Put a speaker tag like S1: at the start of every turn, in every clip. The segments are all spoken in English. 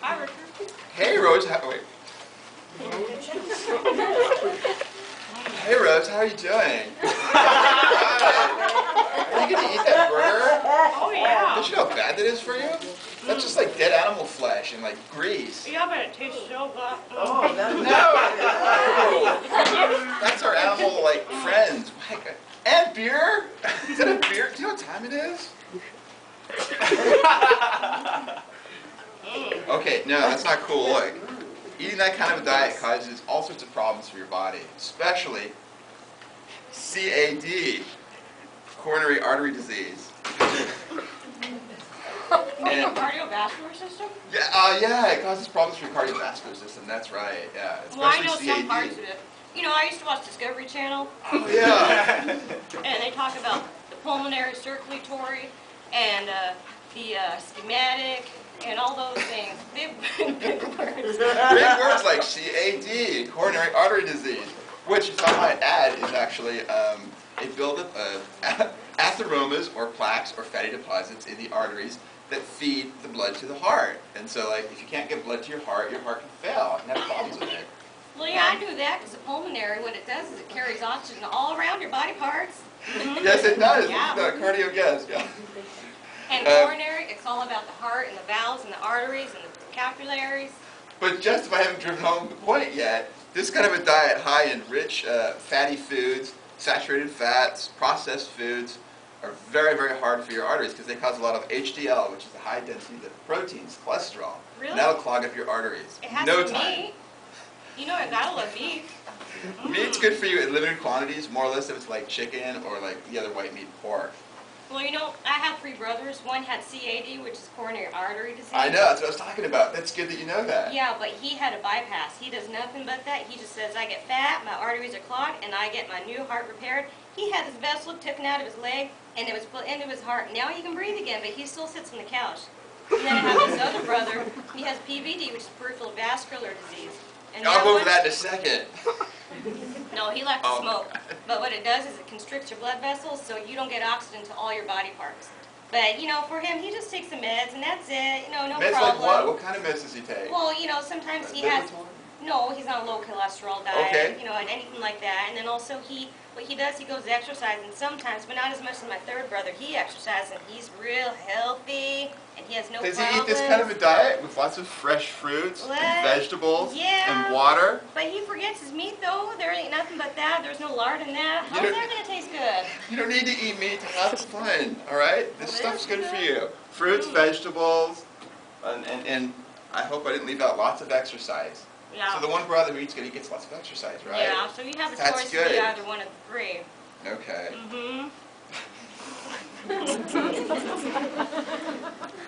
S1: Hi, Richard.
S2: Hey, Rose. Wait. Hey, Rose. How are you doing? Are you gonna eat that burger?
S1: Oh, yeah.
S2: Don't you know how bad that is for you? That's just like dead animal flesh and like grease.
S1: Yeah, but it tastes so good.
S3: Oh,
S2: No! That's our animal, like, friends. And beer? Is that a beer? Do you know what time it is? Okay, no, that's not cool. Look, eating that kind of a diet causes all sorts of problems for your body, especially CAD, coronary artery disease.
S1: And cardiovascular system?
S2: Yeah, it causes problems for your cardiovascular system. That's right. Yeah, especially
S1: Well, I know
S2: CAD.
S1: some parts of it. You know, I used to watch Discovery Channel.
S2: Oh yeah.
S1: And they talk about the pulmonary circulatory and the schematic and all those things. Big words.
S2: Big words like CAD, coronary artery disease, which, if I might add, is actually a buildup of atheromas or plaques or fatty deposits in the arteries that feed the blood to the heart. And so, like, if you can't get blood to your heart can fail. You can have problems with it.
S1: Well, yeah, I knew that because the pulmonary, what it does is it carries oxygen all around your body parts.
S2: Yes, it does.
S1: Yeah.
S2: It's cardio gas. Yeah.
S1: And coronary, it's all about the heart and the valves and the arteries and the capillaries.
S2: But just if I haven't driven home the point yet, this kind of a diet high in rich fatty foods, saturated fats, processed foods, are very, very hard for your arteries because they cause a lot of HDL, which is the high density of proteins, cholesterol.
S1: Really?
S2: And that'll clog up your arteries.
S1: It has
S2: no
S1: some
S2: time.
S1: meat. You know, I gotta love beef.
S2: Meat's good for you in limited quantities, more or less if it's like chicken or like the other white meat, pork.
S1: Well, you know, I have 3 brothers. One had CAD, which is coronary artery disease.
S2: I know, that's what I was talking about. That's good that you know that.
S1: Yeah, but he had a bypass. He does nothing but that. He just says, I get fat, my arteries are clogged, and I get my new heart repaired. He had his vessel taken out of his leg, and it was put into his heart. Now he can breathe again, but he still sits on the couch. And then I have this other brother. He has PVD, which is peripheral vascular disease. And
S2: I'll go over
S1: one-
S2: that in a second.
S1: No, he likes to
S2: Oh.
S1: smoke. But what it does is it constricts your blood vessels so you don't get oxygen to all your body parts. But, you know, for him, he just takes the meds and that's it. You know, no
S2: Meds
S1: problem.
S2: like what? What kind of meds does he take?
S1: Well, you know, sometimes he has...
S2: Lipitor?
S1: No, he's on a low cholesterol diet,
S2: Okay.
S1: you know, and anything like that. And then also what he does, he goes exercising sometimes, but not as much as my third brother. He exercises and he's real healthy and he has no
S2: Does
S1: problems.
S2: he eat this kind of a diet with lots of fresh fruits
S1: Well,
S2: and vegetables
S1: yeah.
S2: and water?
S1: But he forgets his meat, though. There ain't nothing but that. There's no lard in that. How's
S2: don't-
S1: that going to taste good?
S2: You don't need to eat meat to have fun, all right? This
S1: Well,
S2: stuff's good for
S1: good.
S2: you. Fruits, vegetables, and I hope I didn't leave out lots of exercise.
S1: Yeah.
S2: So the one brother who eats good, he gets lots of exercise, right?
S1: Yeah, so you have a
S2: That's
S1: choice to
S2: good.
S1: be either one of the 3.
S2: Okay.
S1: Mm-hmm.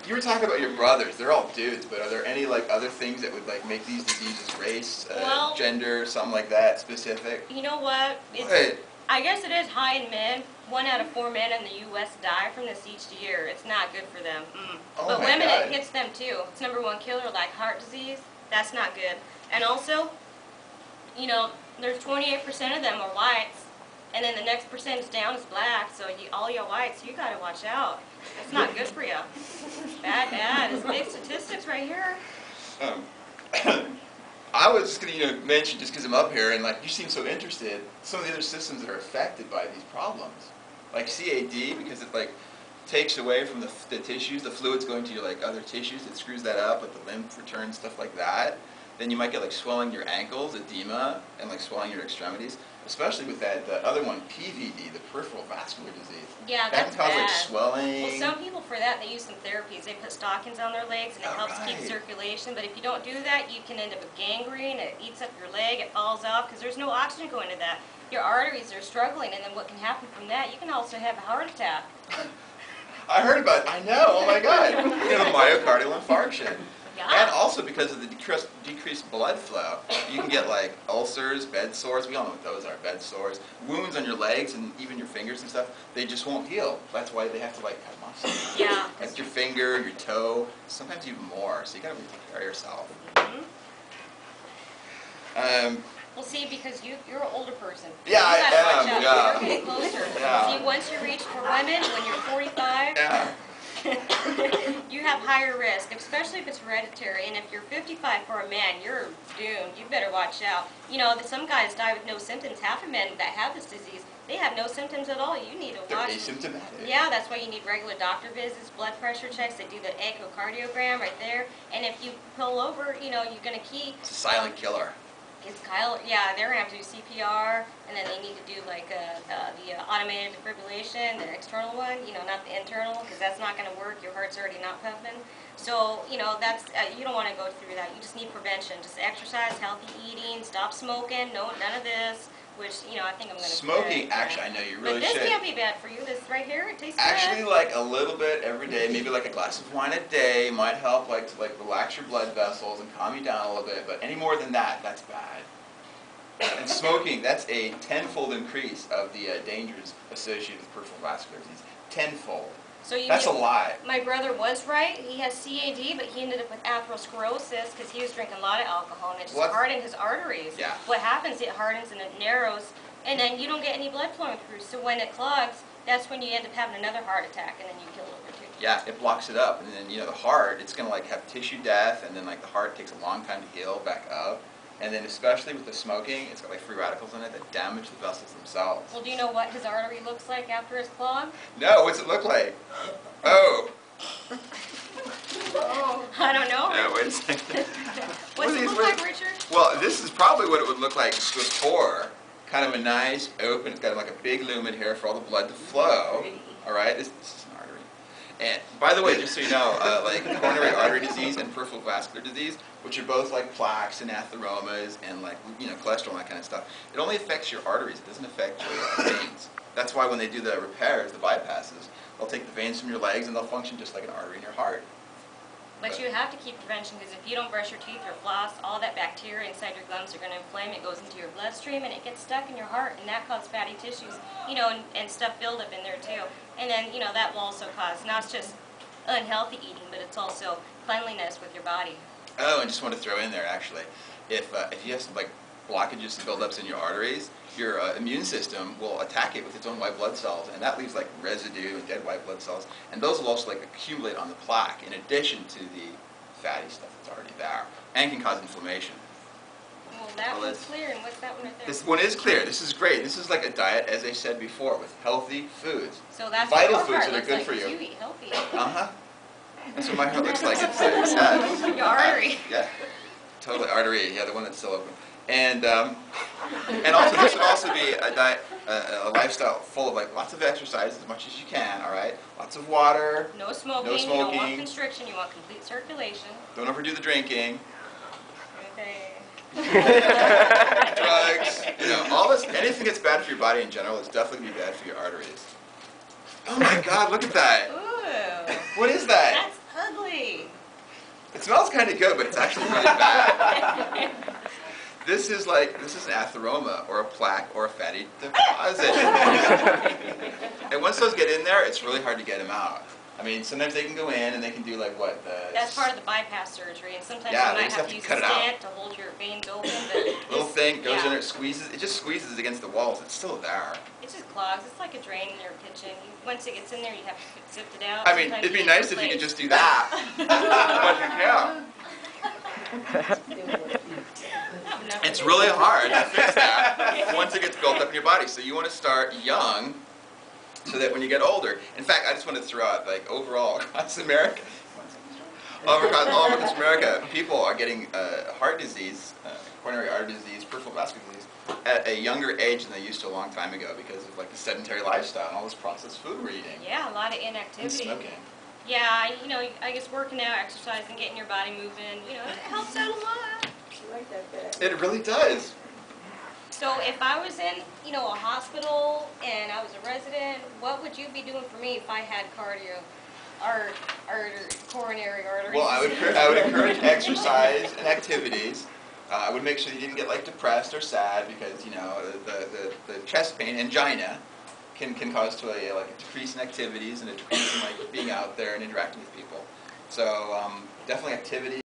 S2: You were talking about your brothers. They're all dudes, but are there any like other things that would like make these diseases race,
S1: Well-
S2: gender, something like that specific?
S1: You know what?
S2: What?
S1: I guess it is high in men. 1 out of 4 men in the U.S. die from this each year. It's not good for them.
S2: Oh
S1: But
S2: my
S1: women,
S2: God.
S1: it hits them too. It's #1 killer, like heart disease. That's not good. And also, you know, there's 28% of them are whites, and then the next percentage down is black. So all you whites, you gotta watch out. It's not good for you. Bad. It's big statistics right here.
S2: I was just going to mention, just because I'm up here, and like you seem so interested, some of the other systems that are affected by these problems, like CAD, because it like takes away from the tissues, the fluids going to your like other tissues, it screws that up, like the lymph returns, stuff like that. Then you might get like swelling your ankles, edema, and like swelling your extremities. Especially with that, the other one, PVD, the peripheral vascular disease.
S1: Yeah,
S2: that
S1: that's
S2: can cause
S1: bad.
S2: like swelling.
S1: Well, some people for that, they use some therapies. They put stockings on their legs and it helps keep
S2: Alright.
S1: circulation. But if you don't do that, you can end up with gangrene. It eats up your leg. It falls off because there's no oxygen going to that. Your arteries are struggling, and then what can happen from that? You can also have a heart attack.
S2: I heard about it. I know. Oh my God. You know, myocardial infarction.
S1: Yeah.
S2: And also because of the decreased blood flow, you can get like ulcers, bed sores. We all know what those are, bed sores. Wounds on your legs and even your fingers and stuff, they just won't heal. That's why they have to like cut them off.
S1: Yeah.
S2: Like your finger, your toe, sometimes even more. So you gotta really take care of yourself.
S1: Well, see, because you're an older person.
S2: Yeah,
S1: you
S2: I
S1: gotta watch
S2: am,
S1: out.
S2: yeah.
S1: You're getting closer.
S2: Yeah.
S1: See, once you reach for women, when you're 45,
S2: Yeah.
S1: You have higher risk, especially if it's hereditary. And if you're 55 for a man, you're doomed. You better watch out. You know, some guys die with no symptoms. Half of men that have this disease, they have no symptoms at all. You need to
S2: They're
S1: watch.
S2: asymptomatic.
S1: Yeah, that's why you need regular doctor visits, blood pressure checks. They do the echocardiogram right there. And if you pull over, you know, you're going to keep.
S2: It's a silent killer.
S1: It's Kyle, yeah, they're going to have to do CPR, and then they need to do like the automated defibrillation, the external one, you know, not the internal, because that's not going to work. Your heart's already not pumping. So, you know, that's, you don't want to go through that. You just need prevention. Just exercise, healthy eating, stop smoking, no, none of this, which, you know, I think I'm going to
S2: Smoking, actually, I know you really should.
S1: But this can't be bad for you. This right here, it tastes
S2: Actually,
S1: good.
S2: like a little bit every day, maybe like a glass of wine a day might help, like to like relax your blood vessels and calm you down a little bit. But any more than that, that's bad. And smoking, that's a tenfold increase of the dangers associated with peripheral vascular disease. Tenfold.
S1: So you
S2: That's a
S1: mean,
S2: lie.
S1: my brother was right. He has CAD, but he ended up with atherosclerosis because he was drinking a lot of alcohol, and it just hardened his arteries.
S2: Yeah.
S1: What happens, it hardens and it narrows, and then you don't get any blood flowing through. So when it clogs, that's when you end up having another heart attack, and then you kill over too.
S2: Yeah, it blocks it up, and then, you know, the heart, it's going to like have tissue death, and then like the heart takes a long time to heal back up. And then especially with the smoking, it's got like free radicals in it that damage the vessels themselves.
S1: Well, do you know what his artery looks like after it's clogged?
S2: No, what's it look like? Oh.
S1: I don't know.
S2: No, wait a second.
S1: What's it look like, Richard?
S2: Well, this is probably what it would look like before. Kind of a nice open, it's got like a big lumen here for all the blood to flow. All right, this is an artery. And by the way, just so you know, like coronary artery disease and peripheral vascular disease, which are both like plaques and atheromas and like, you know, cholesterol and that kind of stuff, it only affects your arteries. It doesn't affect your veins. That's why when they do the repairs, the bypasses, they'll take the veins from your legs and they'll function just like an artery in your heart.
S1: But you have to keep prevention, because if you don't brush your teeth or floss, all that bacteria inside your gums are going to inflame. It goes into your bloodstream and it gets stuck in your heart, and that causes fatty tissues, you know, and stuff buildup in there too. And then, you know, that will also cause not just unhealthy eating, but it's also cleanliness with your body.
S2: Oh, and just want to throw in there actually, if you have some like blockages and buildups in your arteries, your immune system will attack it with its own white blood cells, and that leaves like residue and dead white blood cells, and those will also like accumulate on the plaque in addition to the fatty stuff that's already there, and can cause inflammation.
S1: Well, that one's clear, and what's that one right there?
S2: This one is clear. This is great. This is like a diet, as I said before, with healthy foods.
S1: So that's
S2: vital
S1: what your
S2: foods
S1: heart
S2: that are
S1: looks
S2: good
S1: like,
S2: for you.
S1: You eat healthy.
S2: Uh-huh. That's what my heart looks like. It's sad.
S1: Your artery.
S2: Yeah, totally artery. Yeah, the one that's still open. And also this would also be a diet, a lifestyle full of like lots of exercise as much as you can. All right, lots of water.
S1: No smoking.
S2: No
S1: You don't want
S2: smoking.
S1: constriction. You want complete circulation.
S2: Don't overdo the drinking.
S1: Okay.
S2: Drugs. You know, all this. Anything that's bad for your body in general is definitely gonna be bad for your arteries. Oh my God! Look at that.
S1: Ooh.
S2: What is that?
S1: That's ugly.
S2: It smells kind of good, but it's actually really bad. This is an atheroma or a plaque or a fatty deposit. And once those get in there, it's really hard to get them out. I mean, sometimes they can go in and they can do like what?
S1: That's part of the bypass surgery, and sometimes
S2: Yeah,
S1: you
S2: they
S1: might
S2: just
S1: have
S2: have
S1: to
S2: to
S1: use
S2: cut
S1: a
S2: it out.
S1: stent to hold your veins open. But
S2: Little
S1: this-
S2: thing goes
S1: yeah.
S2: in there, it just squeezes against the walls. It's still there.
S1: It just clogs. It's like a drain in your kitchen. Once it gets in there, you have to sift it out.
S2: I mean,
S1: Sometimes
S2: it'd be
S1: you
S2: nice
S1: need
S2: if you could
S1: to
S2: just do that. But you can't. It's really hard to fix that once it gets built up in your body. So you want to start young so that when you get older, in fact, I just want to throw out, like, overall across America, all across America, people are getting heart disease, coronary artery disease, peripheral vascular disease, at a younger age than they used to a long time ago because of like the sedentary lifestyle and all this processed food we're eating.
S1: Yeah, a lot of
S2: And
S1: inactivity.
S2: smoking.
S1: Yeah, you know, I guess working out, exercising, getting your body moving, you know, it helps out a lot.
S2: It really does.
S1: So if I was in, you know, a hospital and I was a resident, what would you be doing for me if I had coronary artery
S2: Well, I
S1: disease?
S2: would encourage exercise and activities. I would make sure you didn't get like depressed or sad because, you know, the chest pain, angina, can cause to a decrease in activities and a decrease in like being out there and interacting with people. So definitely activity.